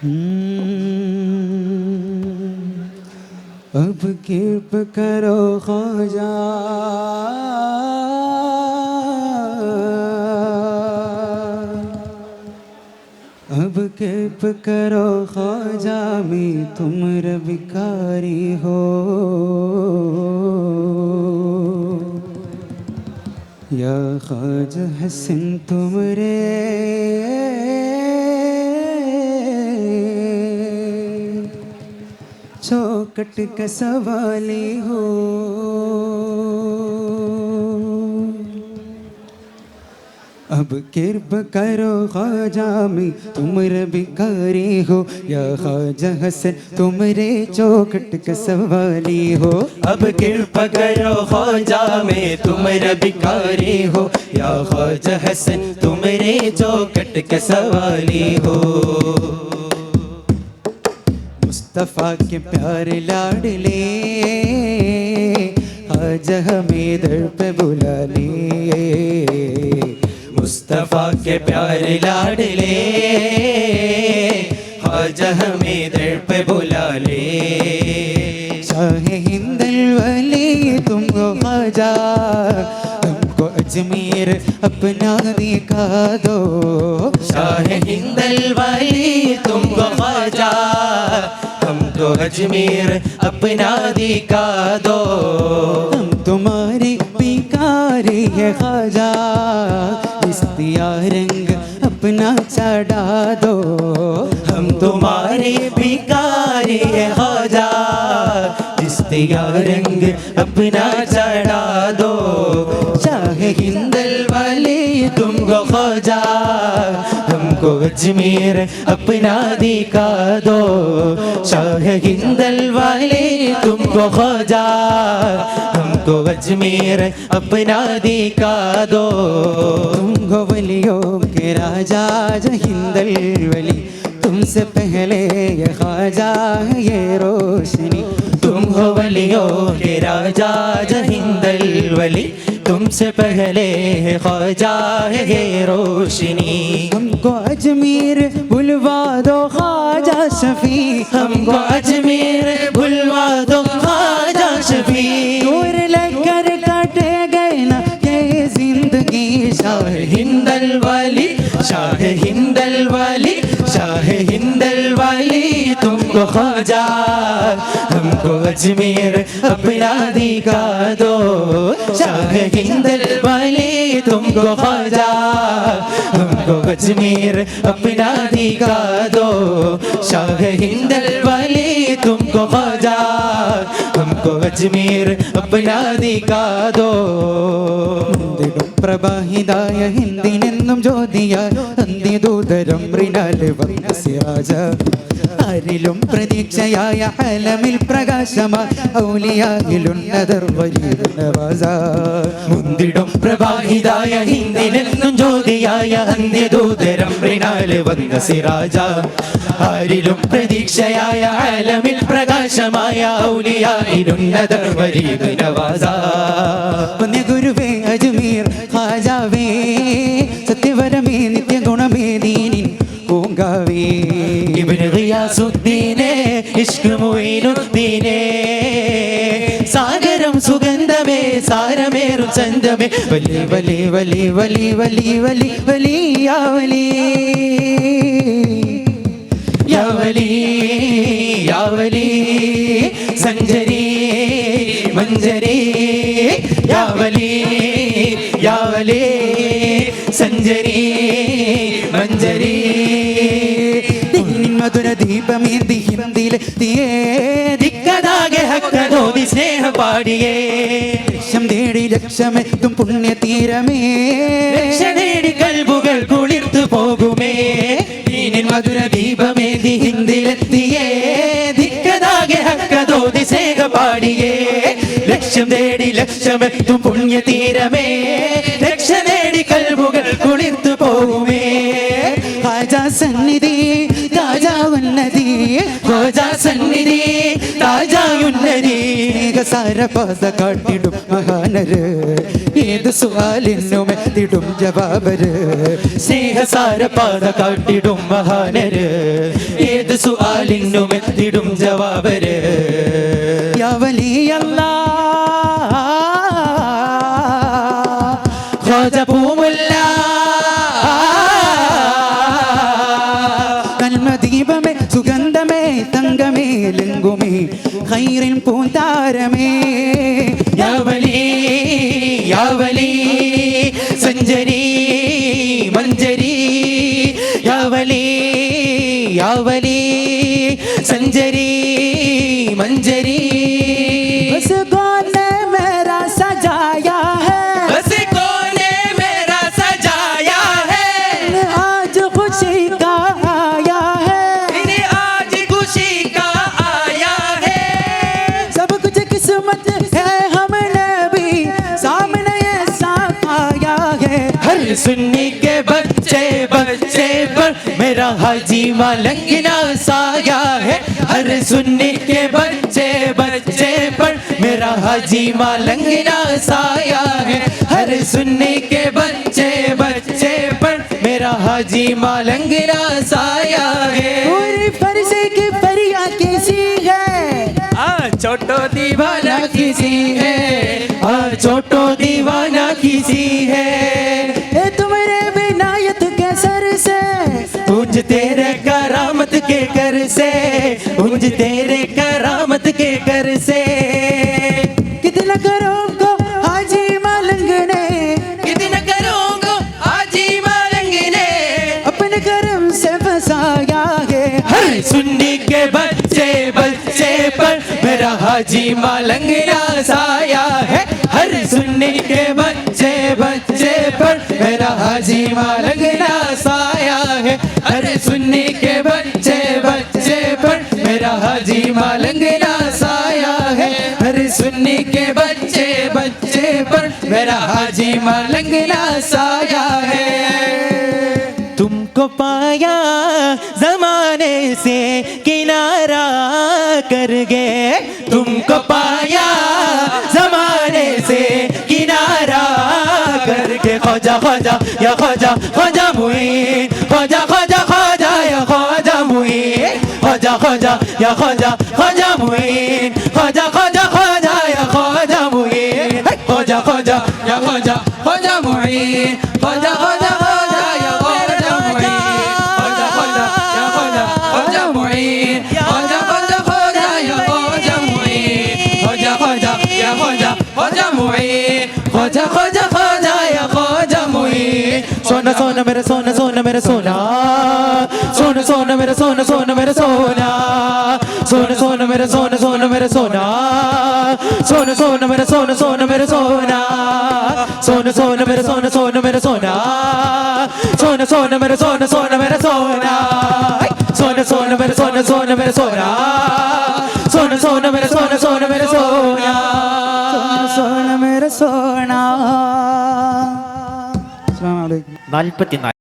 अब कृप करो ख्वाजा, अब कृप करो ख्वाजा में तुम रबिकारी हो, या ख्वाजा हसन तुम रे चौकट का सवाली हो। अब कृपा करो ख्वाजा में तुम भिखारी हो, या ख्वाजा हसन तुम रे चौखट का सवाली हो। अब कृपा करो ख्वाजा में तुम भिखारी हो, या ख्वाजा हसन तुम रे चौखट का सवाली हो। मुस्तफ़ा के प्यारे लाडले ख्वाजा हमें दर पे बुला ले, मुस्तफ़ा के प्यारे लाडले ख्वाजा हमें दर पे बुला ले। शाहे हिंदल वाले तुमको ख्वाजा, हमको अजमेर अपना दिखा दो। शाहे हिंदल वाले तुमको ख्वाजा, हमको अजमेर अपना दिखा दो। हम तुम्हारे भिखारी है ख्वाजा, इस्तिया रंग अपना चढ़ा दो। हम तुम्हारे भिखारी है ख्वाजा, इस्तिया रंग अपना चढ़ा दो। शाहे हिंदल वाले तुमको ख्वाजा, हमको अजमेर अपना दिखा दो। शाह हिंदल वाले तुमको ख्वाजा, हमको अजमेर अपना दिखा दो। तुमको वलियों के राजा हिंदल वली, तुमसे पहले ये ख्वाजा है ये रोशनी। तुम हो वलियों के राजा हिंदल वली, तुमसे पहले है ख्वाजा है ये रोशनी। हमको अजमेर बुलवा दो ख्वाजा शफी, हमको अजमेर बुलवा दो ख्वाजा शफी। दूर लगकर काटे गए ना ये जिंदगी। शाह हिंदल वाली, शाह हिंदल वाली, शाह हिंदल वाली तुमको ख्वाजा, हमको अजमेर अपना दिखा दो। शाह हिंदल वाली तुमको ख्वाजा, हमको अजमेर अपना दिखा दो। शाह हिंदल वाली तुमको ख्वाजा, हमको अजमेर अपना दिखा दो। പ്രഭാഹിതായ ഹിന്ദിനെന്നും ജ്യോതിയ അന്തിദൂതരം മൃണാല് വംശരാജ, ആരിലും പ്രതീക്ഷയായ അലമിൽ പ്രകാശമായ ഔലിയായിലുന്നതർ വരീനവാസ. മുന്തിടും പ്രവാഹിതായ ഹിന്ദിനെന്നും ജ്യോതിയായ അന്ത്യദൂതരം മൃണാല് വന്ന സിറാജ, ആരിലും പ്രതീക്ഷയായ അലമിൽ പ്രകാശമായ ഔലിയായിലുന്നതർ വരീനവാസ. ഗുരുവേ അജ്മീർ ഖാജാവേ, സത്യവരമേ നിത്യ ഗുണമേ ദീനിൻ പൂങ്കാവേ. ഇബ്നു ഗിയാസുദ്ദീനെ ഇശ്ഖ് മുഈനുദ്ദീനെ, സാഗരം സുഗന്ധമേ സാരമേറും ചന്തമേ. വലി വലി വലി വലി വലി വലി വലിയാ വലി, യാ വലി യാ വലി സഞ്ജരി മഞ്ജരി. യാ വലി യാ വലി സഞ്ജരി മഞ്ജരി. മധുര ദീപമേന്തി ഹിന്ദിയിലെത്തിയേ, ദിക്കതാകെ ഹക്കതോതി സ്നേഹ പാടിയേ. ലക്ഷം തേടി ലക്ഷമെത്തും പുണ്യതീരമേ, രക്ഷ നേടി കൽബുകൾ കുളിർത്തു പോകുമേ. ദീനിൻ മധുര ദീപമേന്തി ഹിന്ദിയിലെത്തിയേ, ദിക്കതാകെ ഹക്കതോതി സ്നേഹ പാടിയേ. ലക്ഷ്യം തേടി ലക്ഷ്യമെത്തും പുണ്യതീരമേ, രക്ഷ നേടി കൽബുകൾ കുളിർത്തു പോകുമേ. ഖാജാ സന്നിധി താജാ ഉന്നതി, ഖാജാ സന്നിധി താജാ ഉന്നതി. സ്നേഹസാര പാത കാട്ടിടും മഹാനര് ഏത് സുആലിനും എത്തിടും ജവാബര് സ്നേഹസാര പാത കാട്ടിടും മഹാനര് ഏത് സുആലിനും എത്തിടും ജവാബര് യാ വലി അല്ലാഹ് ഖ്വാജ പൂമുല്ല കൽമദീപമേ സുഗന്ധമേ തങ്കമേ ലെങ്കുമേ ഖൈറിൻ പൂന്താരമേ യാ വലി സഞ്ചരി മഞ്ചരി യാ വലി സഞ്ചരി മഞ്ചരി बस कौन ने मेरा सजाया है बस कौन ने मेरा सजाया है आज खुशी का आया है इन्हें आज खुशी का आया है सब कुछ किस्मत है हमने भी सामने ये साथ आया है हर सुन्नी के बच्चे बच्चे पर मेरा हाजी मालंगना साया है हर सुन्नी के बच्चे बच्चे पर मेरा हाजी मालंगना साया है हर सुन्नी के बच्चे बच्चे पर मेरा हाजी मालंगना साया है पूरी फर्जी की फरिया किसी है छोटो दीवाना किसी है छोटो दीवाना किसी है ये तुम्हारे विनायत के सर से पूज तेरे करामत के कर से पूज तेरे करामत के कर से कितना करोगे हाजी मालंग ने कितना करूँगा हाजी मालंग ने अपने करम से फसाया है हर सुन्नी के बच्चे बच्चे पर मेरा हाजी मालंगना साया है हर सुन्नी के बच्चे बच्चे पर मेरा हाजी मालंगना साया है हर सुन्नी के बच्चे बच्चे पर मेरा हाजी मालंगना साया है हर सुन्नी के बच्चे बच्चे पर मेरा हाजी मालंगना साया है तुमको पाया जमाने से किनारा कर गए तुमको पाया जमाने से किनारा करके ख्वाजा ख्वाजा या ख्वाजा ख्वाजा मुईन ख्वाजा ख्वाजा ख्वाजा या ख्वाजा मुईन ख्वाजा ख्वाजा या ख्वाजा ख्वाजा मुईन ख्वाजा ख्वाजा ख्वाजा या ख्वाजा मुईन ख्वाजा ख्वाजा या ख्वाजा ख्वाजा मुईन ख्वाजा ख्वाजा ख्वाजा या ख्वाजा मुईन ख्वाजा ख्वाजा ख्वाजा या ख्वाजा मुईन ख्वाजा ख्वाजा या ख्वाजा ख्वाजा मुईन ख्वाजा ख्वाजा ख्वाजा या ख्वाजा मुईन सोना सोना मेरा सोना सोना मेरा सोना सोना सोना मेरा सोना सोना मेरा सोना सोना सोना मेरा सोना सोना मेरा सोना सोना सोना मेरा सोना सोना मेरा सोना सोना सोना मेरा सोना सोना मेरा सोना सोना सोना मेरा सोना सोना मेरा सोना सोना सोना मेरा सोना सोना मेरा सोना सोना सोना मेरा सोना सोना मेरा सोना सोना मेरा सोना अस्सलाम वालेकुम 44